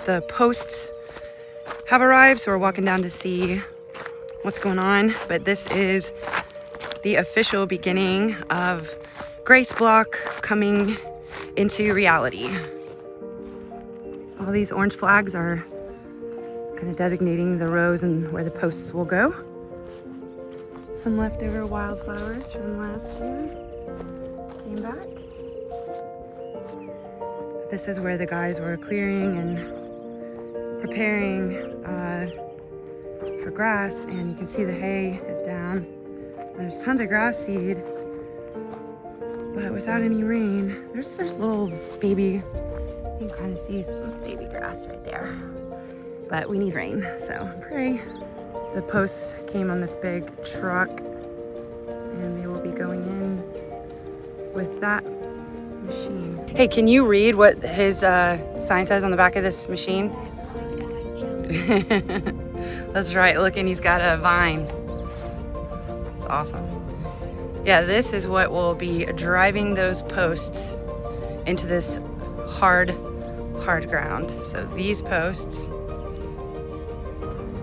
The posts have arrived, so we're walking down to see what's going on. But this is the official beginning of Grace Block coming into reality. All these orange flags are kind of designating the rows and where the posts will go. Some leftover wildflowers from last year came back. This is where the guys were clearing and preparing for grass, and you can see the hay is down. There's tons of grass seed, but without any rain, there's little baby, you can kind of see some baby grass right there. But we need rain, so pray. The posts came on this big truck, and they will be going in with that machine. Hey, can you read what his sign says on the back of this machine? That's right, look, and he's got a vine. It's awesome. Yeah, this is what will be driving those posts into this hard ground. So these posts,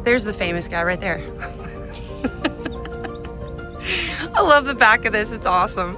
there's the famous guy right there. I love the back of this, it's awesome.